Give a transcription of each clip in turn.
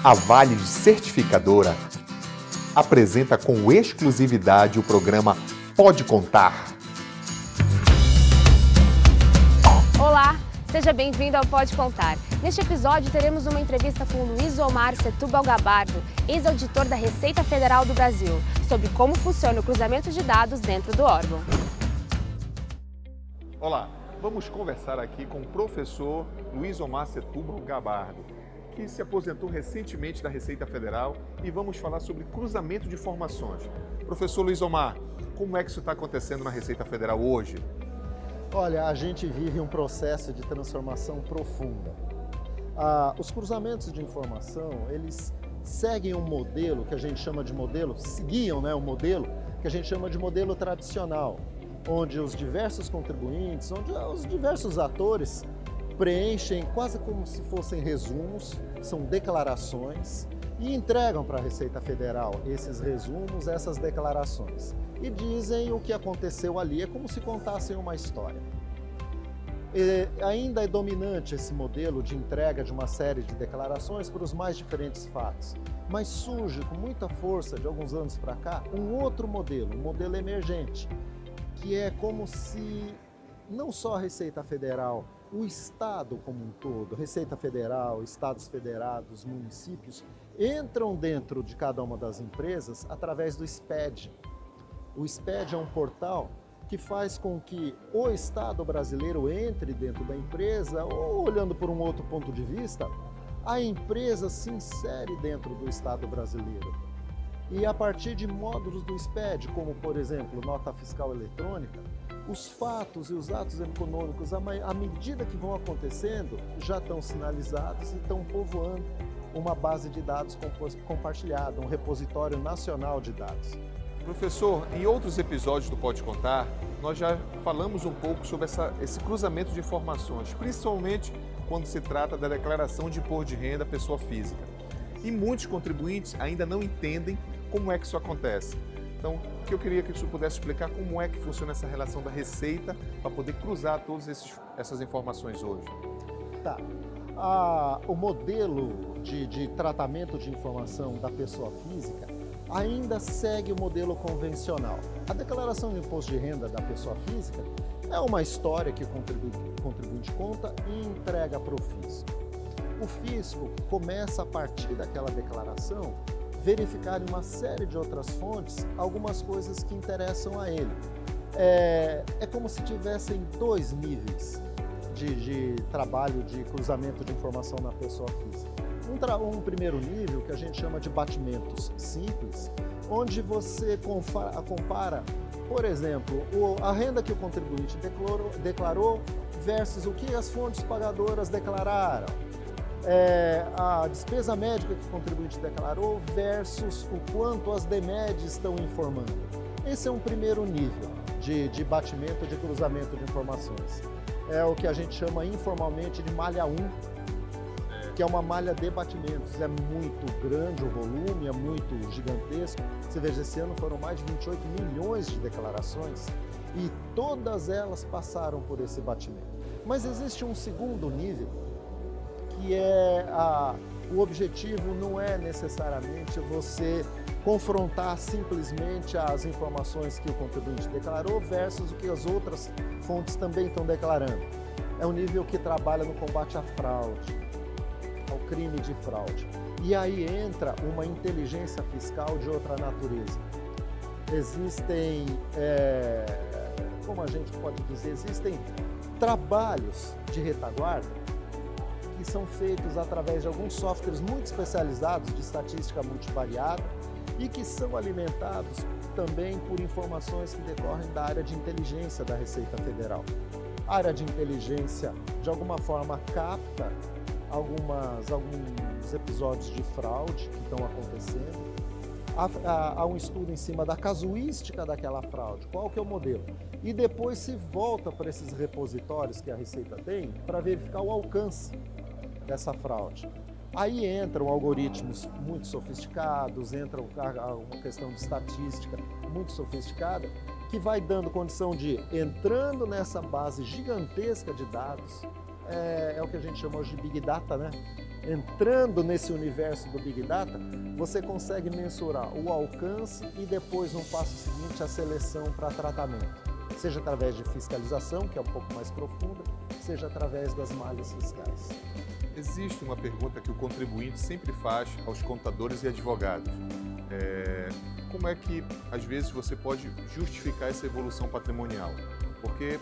A Vale Certificadora apresenta com exclusividade o programa Pode Contar. Olá, seja bem-vindo ao Pode Contar. Neste episódio teremos uma entrevista com o Luiz Omar Setúbal Gabardo, ex-auditor da Receita Federal do Brasil, sobre como funciona o cruzamento de dados dentro do órgão. Olá, vamos conversar aqui com o professor Luiz Omar Setúbal Gabardo, que se aposentou recentemente da Receita Federal, e vamos falar sobre cruzamento de informações. Professor Luiz Omar, como é que isso está acontecendo na Receita Federal hoje? Olha, a gente vive um processo de transformação profunda. Os cruzamentos de informação, eles seguem um modelo que a gente chama de modelo, um modelo que a gente chama de modelo tradicional, onde os diversos contribuintes, onde os diversos atores preenchem quase como se fossem resumos, são declarações, e entregam para a Receita Federal esses resumos, essas declarações, e dizem o que aconteceu ali, é como se contassem uma história. Ainda é dominante esse modelo de entrega de uma série de declarações para os mais diferentes fatos, mas surge com muita força, de alguns anos para cá, um outro modelo, um modelo emergente, que é como se não só a Receita Federal, o Estado como um todo, Receita Federal, Estados Federados, municípios, entram dentro de cada uma das empresas através do SPED. O SPED é um portal que faz com que o Estado brasileiro entre dentro da empresa, ou olhando por um outro ponto de vista, a empresa se insere dentro do Estado brasileiro. E a partir de módulos do SPED, como por exemplo, nota fiscal eletrônica, os fatos e os atos econômicos, à medida que vão acontecendo, já estão sinalizados e estão povoando uma base de dados compartilhada, um repositório nacional de dados. Professor, em outros episódios do Pode Contar, nós já falamos um pouco sobre esse cruzamento de informações, principalmente quando se trata da declaração de imposto de renda à pessoa física. E muitos contribuintes ainda não entendem como é que isso acontece. Então, eu queria que o senhor pudesse explicar como é que funciona essa relação da Receita para poder cruzar todas essas informações hoje. Tá. O modelo de tratamento de informação da pessoa física ainda segue o modelo convencional. A declaração de imposto de renda da pessoa física é uma história que o contribuinte conta e entrega para o fisco. O fisco começa, a partir daquela declaração, verificar em uma série de outras fontes algumas coisas que interessam a ele. É como se tivessem dois níveis de trabalho de cruzamento de informação na pessoa física. Um primeiro nível que a gente chama de batimentos simples, onde você compara, por exemplo, a renda que o contribuinte declarou versus o que as fontes pagadoras declararam. A despesa médica que o contribuinte declarou versus o quanto as DMED estão informando. Esse é um primeiro nível de batimento, de cruzamento de informações. É o que a gente chama informalmente de malha 1, que é uma malha de batimentos. É muito grande o volume, é muito gigantesco. Você veja, esse ano foram mais de 28 milhões de declarações e todas elas passaram por esse batimento. Mas existe um segundo nível, que o objetivo não é necessariamente você confrontar simplesmente as informações que o contribuinte declarou versus o que as outras fontes também estão declarando. É um nível que trabalha no combate à fraude, ao crime de fraude. E aí entra uma inteligência fiscal de outra natureza. Existem, como a gente pode dizer, existem trabalhos de retaguarda que são feitos através de alguns softwares muito especializados de estatística multivariada e que são alimentados também por informações que decorrem da área de inteligência da Receita Federal. A área de inteligência, de alguma forma, capta alguns episódios de fraude que estão acontecendo. Há um estudo em cima da casuística daquela fraude, qual que é o modelo. E depois se volta para esses repositórios que a Receita tem para verificar o alcance dessa fraude. Aí entram algoritmos muito sofisticados, entra uma questão de estatística muito sofisticada, que vai dando condição de, entrando nessa base gigantesca de dados, é o que a gente chama hoje de Big Data, né? Entrando nesse universo do Big Data, você consegue mensurar o alcance e depois, no passo seguinte, a seleção para tratamento. Seja através de fiscalização, que é um pouco mais profunda, seja através das malhas fiscais. Existe uma pergunta que o contribuinte sempre faz aos contadores e advogados. Como é que, às vezes, você pode justificar essa evolução patrimonial? Porque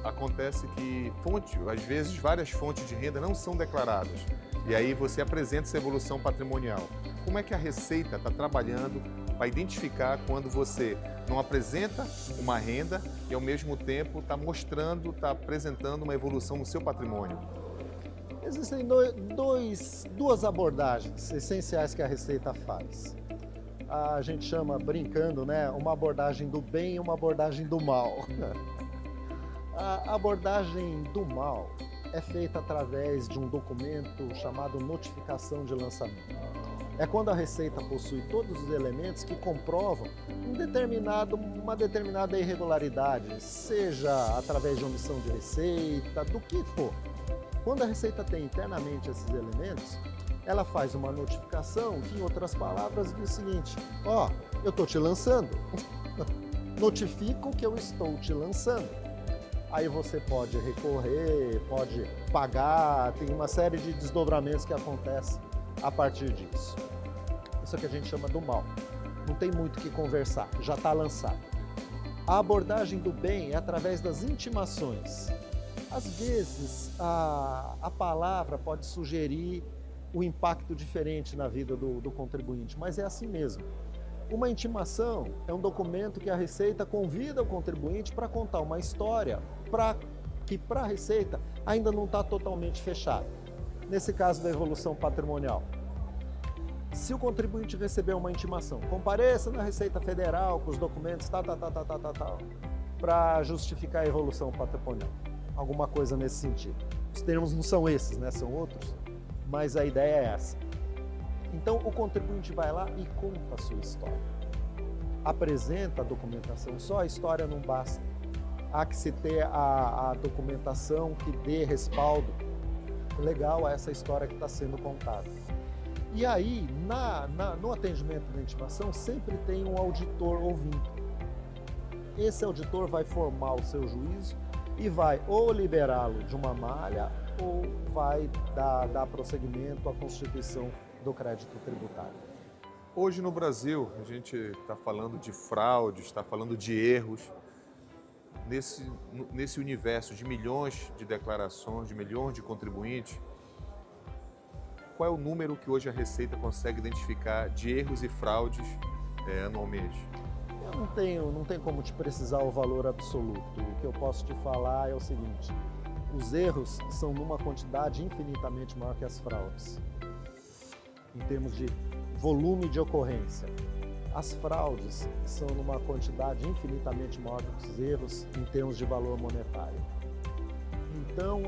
acontece que às vezes, várias fontes de renda não são declaradas. E aí você apresenta essa evolução patrimonial. Como é que a Receita está trabalhando para identificar quando você não apresenta uma renda e, ao mesmo tempo, está apresentando uma evolução no seu patrimônio? Existem duas abordagens essenciais que a Receita faz. A gente chama, brincando, né, uma abordagem do bem e uma abordagem do mal. A abordagem do mal é feita através de um documento chamado notificação de lançamento. É quando a Receita possui todos os elementos que comprovam uma determinada irregularidade, seja através de omissão de receita, do que for. Quando a Receita tem internamente esses elementos, ela faz uma notificação que, em outras palavras, diz o seguinte: ó, eu estou te lançando, notifico que eu estou te lançando. Aí você pode recorrer, pode pagar, tem uma série de desdobramentos que acontecem a partir disso. Isso é o que a gente chama do mal. Não tem muito o que conversar, já está lançado. A abordagem do bem é através das intimações. Às vezes, a palavra pode sugerir um impacto diferente na vida do contribuinte, mas é assim mesmo. Uma intimação é um documento que a Receita convida o contribuinte para contar uma história que para a Receita ainda não está totalmente fechada. Nesse caso da evolução patrimonial, se o contribuinte receber uma intimação, compareça na Receita Federal com os documentos para justificar a evolução patrimonial. Alguma coisa nesse sentido. Os termos não são esses, né? São outros, mas a ideia é essa. Então, o contribuinte vai lá e conta a sua história. Apresenta a documentação, só a história não basta. Há que se ter a documentação que dê respaldo legal a essa história que está sendo contada. E aí, no atendimento da intimação, sempre tem um auditor ouvindo. Esse auditor vai formar o seu juízo e vai ou liberá-lo de uma malha ou vai dar prosseguimento à constituição do crédito tributário. Hoje no Brasil, a gente está falando de fraude, está falando de erros. Nesse universo de milhões de declarações, de milhões de contribuintes, qual é o número que hoje a Receita consegue identificar de erros e fraudes anualmente? Eu não tenho como te precisar o valor absoluto. O que eu posso te falar é o seguinte: os erros são numa quantidade infinitamente maior que as fraudes, em termos de volume de ocorrência. As fraudes são numa quantidade infinitamente maior do que os erros em termos de valor monetário. Então,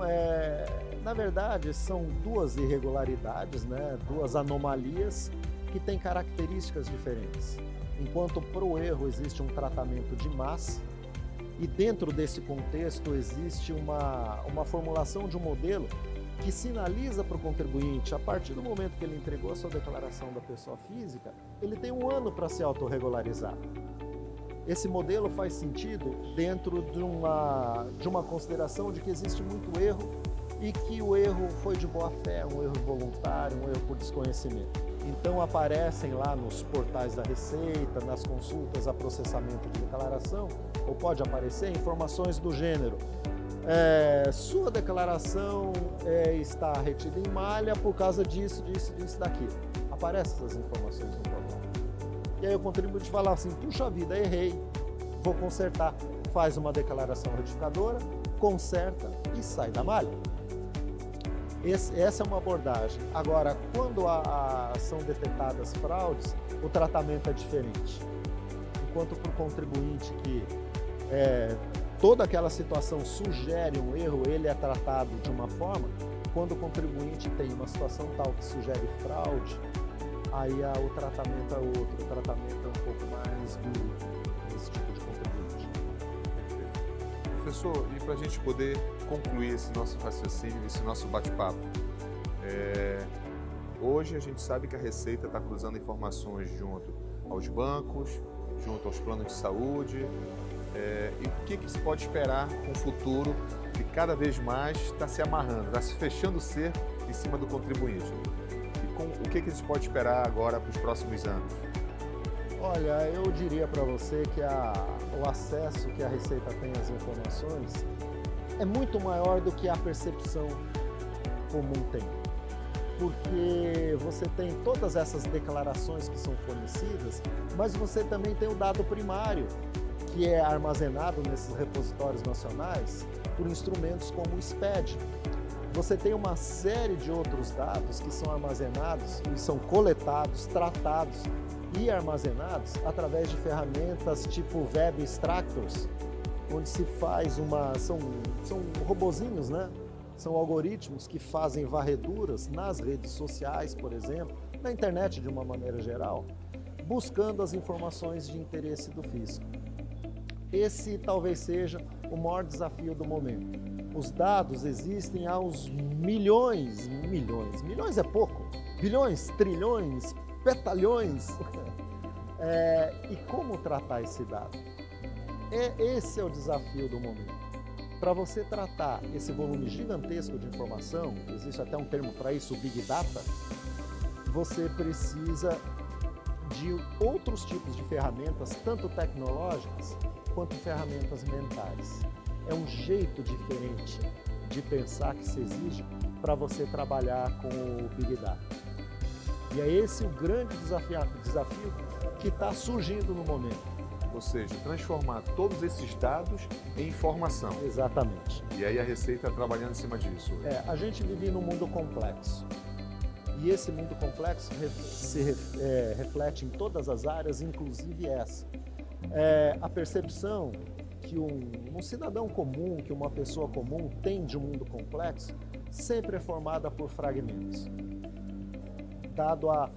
na verdade, são duas irregularidades, né? Duas anomalias que têm características diferentes. Enquanto para o erro existe um tratamento de massa, e dentro desse contexto existe uma formulação de um modelo que sinaliza para o contribuinte, a partir do momento que ele entregou a sua declaração da pessoa física, ele tem 1 ano para se autorregularizar. Esse modelo faz sentido dentro de uma consideração de que existe muito erro e que o erro foi de boa fé, um erro voluntário, um erro por desconhecimento. Então aparecem lá nos portais da Receita, nas consultas a processamento de declaração, ou pode aparecer informações do gênero: sua declaração está retida em malha por causa disso, daquilo. Aparecem essas informações no portal. E aí o contribuinte vai lá assim: puxa vida, errei, vou consertar. Faz uma declaração retificadora, conserta e sai da malha. Essa é uma abordagem. Agora, quando são detectadas fraudes, o tratamento é diferente. Enquanto para o contribuinte que toda aquela situação sugere um erro, ele é tratado de uma forma. Quando o contribuinte tem uma situação tal que sugere fraude, aí o tratamento é outro, o tratamento é um pouco mais duro nesse tipo de contribuinte. Professor, e para a gente poder concluir esse nosso raciocínio, esse nosso bate-papo, Hoje a gente sabe que a Receita está cruzando informações junto aos bancos, junto aos planos de saúde. E o que se pode esperar com o futuro que cada vez mais está se amarrando, está se fechando o cerco em cima do contribuinte? E o que se pode esperar agora para os próximos anos? Olha, eu diria para você que o acesso que a Receita tem às informações é muito maior do que a percepção comum tem. Porque você tem todas essas declarações que são fornecidas, mas você também tem o dado primário, que é armazenado nesses repositórios nacionais por instrumentos como o SPED. Você tem uma série de outros dados que são armazenados e são coletados, tratados e armazenados através de ferramentas tipo Web Extractors, onde se faz são robozinhos, né? São algoritmos que fazem varreduras nas redes sociais, por exemplo, na internet de uma maneira geral, buscando as informações de interesse do fisco. Esse talvez seja o maior desafio do momento. Os dados existem aos milhões é pouco, bilhões, trilhões, petalhões. E como tratar esse dado? Esse é o desafio do momento. Para você tratar esse volume gigantesco de informação, existe até um termo para isso, o Big Data, você precisa de outros tipos de ferramentas, tanto tecnológicas quanto ferramentas mentais. É um jeito diferente de pensar que se exige para você trabalhar com o Big Data. E é esse o grande desafio que está surgindo no momento. Ou seja, transformar todos esses dados em informação. Exatamente. E aí a Receita está trabalhando em cima disso. A gente vive num mundo complexo. E esse mundo complexo se reflete em todas as áreas, inclusive essa. A percepção que um cidadão comum, que uma pessoa comum tem de um mundo complexo, sempre é formada por fragmentos. Dado a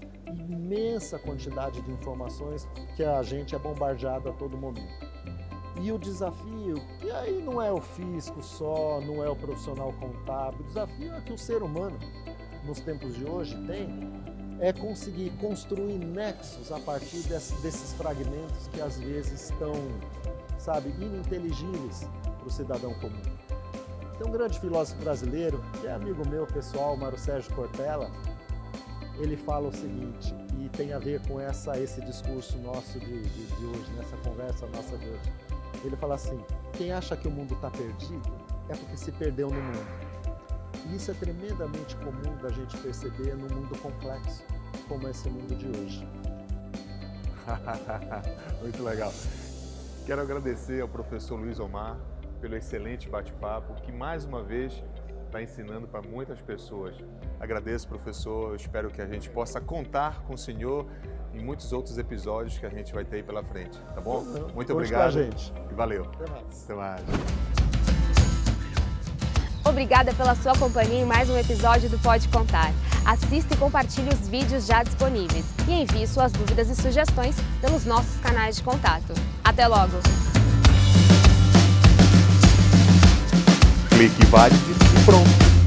imensa quantidade de informações que a gente é bombardeado a todo momento. E o desafio, que aí não é o fisco só, não é o profissional contábil, o desafio é que o ser humano, nos tempos de hoje, é conseguir construir nexos a partir desses fragmentos que às vezes estão, ininteligíveis para o cidadão comum. Tem um grande filósofo brasileiro, que é amigo meu pessoal, Mário Sérgio Cortella. Ele fala o seguinte, e tem a ver com esse discurso nosso de hoje, nessa conversa nossa de hoje. Ele fala assim, quem acha que o mundo está perdido é porque se perdeu no mundo. E isso é tremendamente comum da gente perceber num mundo complexo, como esse mundo de hoje. Muito legal. Quero agradecer ao professor Luiz Omar pelo excelente bate-papo, que mais uma vez está ensinando para muitas pessoas. Agradeço, professor, eu espero que a gente possa contar com o senhor em muitos outros episódios que a gente vai ter aí pela frente, tá bom? Muito obrigado. E valeu. Até mais. Até mais. Obrigada pela sua companhia em mais um episódio do Pode Contar. Assista e compartilhe os vídeos já disponíveis e envie suas dúvidas e sugestões pelos nossos canais de contato. Até logo! Clique, valide e pronto!